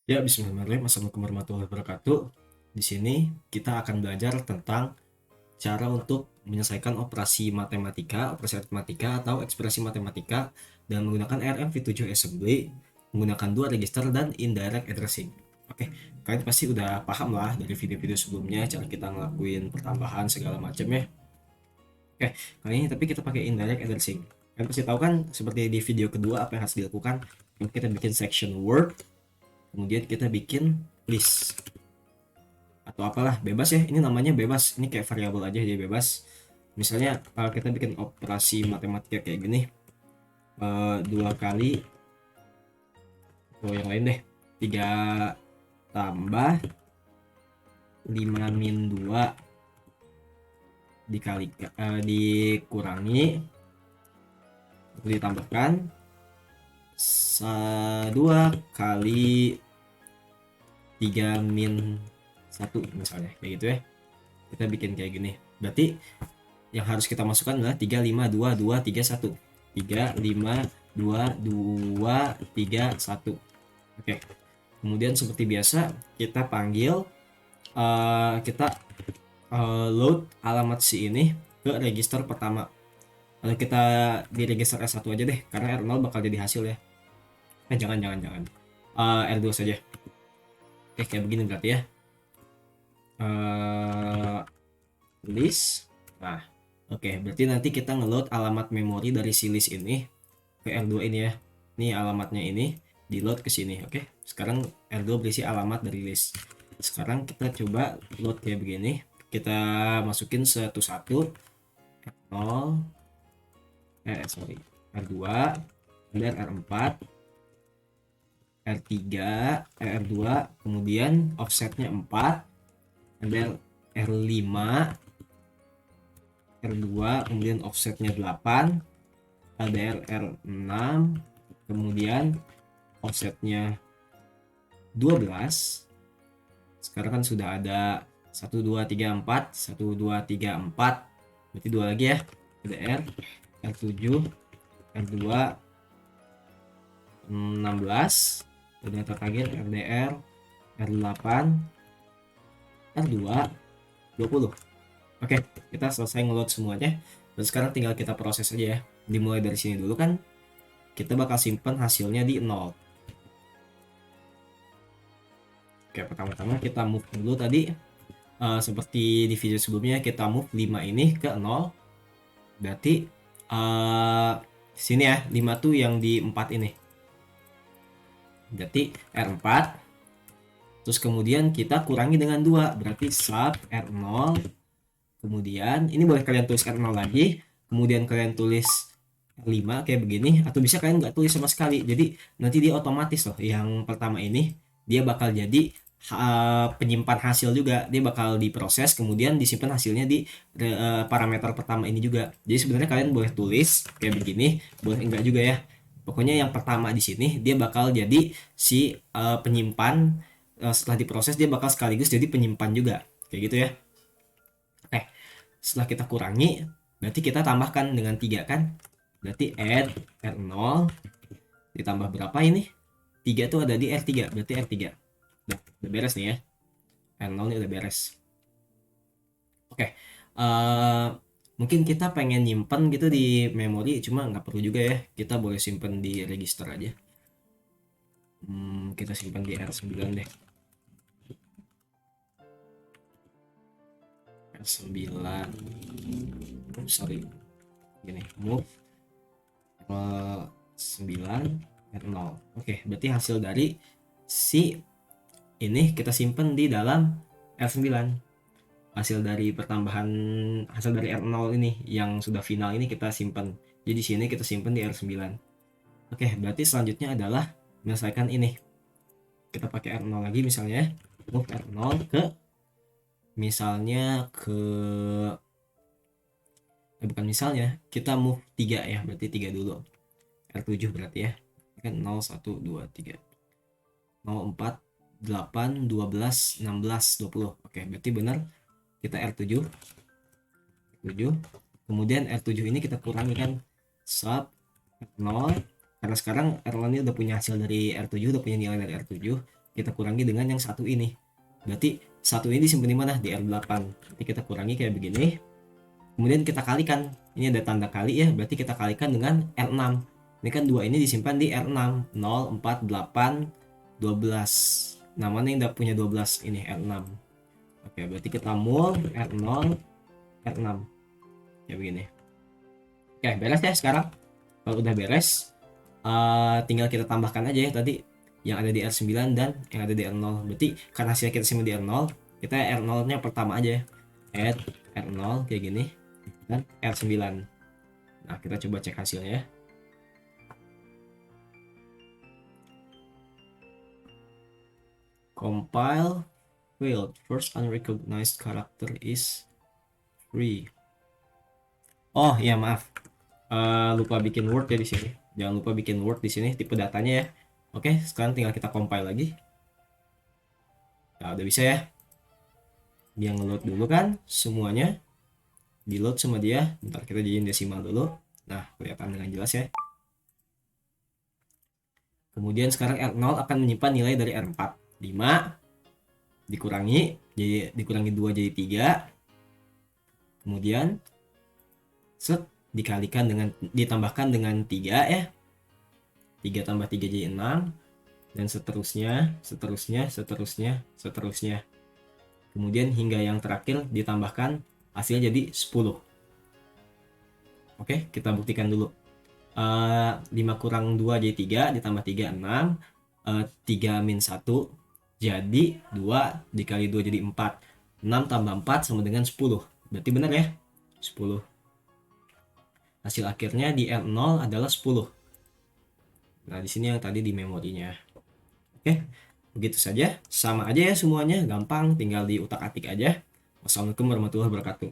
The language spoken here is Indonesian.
Ya, bismillahirrahmanirrahim. Assalamualaikum warahmatullahi wabarakatuh. Di sini kita akan belajar tentang cara untuk menyelesaikan operasi matematika atau ekspresi matematika dengan menggunakan RMV7 assembly, menggunakan dua register dan indirect addressing. Oke, kalian pasti udah paham lah dari video-video sebelumnya cara kita ngelakuin pertambahan segala macam ya. Oke, kali ini tapi kita pakai indirect addressing. Kalian pasti tahu kan seperti di video kedua apa yang harus dilakukan. Kita bikin section word, kemudian kita bikin list atau apalah, bebas ya, ini namanya bebas, ini kayak variabel aja jadi bebas. Misalnya kita bikin operasi matematika kayak gini, 2 kali atau yang lain deh, 3 tambah 5 min 2 dikurangi ditambahkan 2 kali 3 min 1 misalnya kayak gitu ya. Kita bikin kayak gini, berarti yang harus kita masukkan adalah 3 5 2 2 3 1 3 5 2 2 3 1. Oke, kemudian seperti biasa kita panggil kita load alamat si ini ke register pertama. Lalu kita di register R1 aja deh karena R0 bakal jadi hasil ya. Jangan R2 saja. Oke, kayak begini berarti ya. List. Nah, oke, berarti nanti kita ngeload alamat memori dari si list ini ke R2 ini ya. Ini alamatnya ini di load ke sini. Oke, sekarang R2 berisi alamat dari list. Sekarang kita coba load kayak begini. Kita masukin satu-satu. R0, R2, dan R4, R3, R2, kemudian offsetnya 4, ada R5, R2, kemudian offsetnya 8, ada R6, kemudian offsetnya 12. Sekarang kan sudah ada 1 2 3 4, 1 2 3 4, berarti 2 lagi ya. Ada R7, R2, 16, ternyata kaget RDR, R8, R2, 20. Oke, kita selesai ngeload semuanya. Dan sekarang tinggal kita proses aja ya. Dimulai dari sini dulu kan. Kita bakal simpan hasilnya di 0. Oke, pertama-tama kita move dulu tadi. Seperti di video sebelumnya kita move 5 ini ke 0. Berarti sini ya, 5 tuh yang di 4 ini. Berarti R4. Terus kemudian kita kurangi dengan 2. Berarti sub R0. Kemudian ini boleh kalian tulis R0 lagi, kemudian kalian tulis R5 kayak begini, atau bisa kalian nggak tulis sama sekali. Jadi nanti dia otomatis loh, yang pertama ini dia bakal jadi penyimpan hasil juga, dia bakal diproses kemudian disimpan hasilnya di parameter pertama ini juga. Jadi sebenarnya kalian boleh tulis kayak begini, boleh enggak juga ya. Pokoknya yang pertama di sini dia bakal jadi si penyimpan, setelah diproses dia bakal sekaligus jadi penyimpan juga kayak gitu ya. Setelah kita kurangi, berarti kita tambahkan dengan 3 kan. Berarti add R0 ditambah berapa ini? 3 tuh ada di R3, berarti R3. Udah beres nih ya. R0 ini udah beres. Oke. Mungkin kita pengen nyimpen gitu di memori, cuma nggak perlu juga ya. Kita boleh simpen di register aja. Kita simpan di R9 deh. R9. Sorry. Gini, move 9 R0. Oke, berarti hasil dari si ini kita simpan di dalam R9. Hasil dari pertambahan, hasil dari R0 ini yang sudah final ini kita simpan. Jadi di sini kita simpan di R9. Oke, berarti selanjutnya adalah menyelesaikan ini. Kita pakai R0 lagi misalnya, move R0 ke misalnya ke bukan misalnya, kita move 3 ya, berarti 3 dulu. R7 berarti ya. Kan 0 1 2 3 0 4 8 12 16 20. Oke, berarti benar kita R7. Kemudian R7 ini kita kurangi kan sub R0, karena sekarang R0 ini udah punya hasil dari R7, udah punya nilai dari R7. kita kurangi dengan yang satu ini. Berarti satu ini disimpan di mana? Di R8. Berarti kita kurangi kayak begini. Kemudian kita kalikan. Ini ada tanda kali ya, berarti kita kalikan dengan R6. Ini kan 2 ini disimpan di R6. 0, 4, 8, 12. Nah, mana yang udah punya 12? Ini R6. Oke, berarti kita mul R0, R6. Ya begini. Oke, beres ya sekarang. Kalau udah beres, tinggal kita tambahkan aja ya tadi yang ada di R9 dan yang ada di R0. Berarti karena hasilnya kita simpan di R0, kita R0 nya pertama aja ya. Add R0 kayak gini dan R9. Nah, kita coba cek hasilnya ya. Compile failed. First unrecognized character is 3. Oh ya, maaf. Lupa bikin Word ya di sini. Jangan lupa bikin Word di sini tipe datanya ya. Oke, sekarang tinggal kita compile lagi. Nah, udah bisa ya. Dia ngeload dulu kan semuanya. Di load sama dia. Bentar, kita jadiin desimal dulu. Nah, kelihatan dengan jelas ya. Kemudian sekarang R0 akan menyimpan nilai dari R4. 5 dikurangi 2 jadi 3. Kemudian dikalikan dengan ditambahkan dengan 3 ya. 3 tambah 3 jadi 6 dan seterusnya. Kemudian hingga yang terakhir ditambahkan hasilnya jadi 10. Oke, kita buktikan dulu. 5 kurang 2 jadi 3, ditambah 3 6. 3 min 1 jadi 2 dikali 2 jadi 4. 6 tambah 4 sama dengan 10. Berarti benar ya? 10. Hasil akhirnya di R0 adalah 10. Nah, di sini yang tadi di memorinya. Oke, begitu saja. Sama aja ya semuanya, gampang, tinggal diutak-atik aja. Wassalamualaikum warahmatullahi wabarakatuh.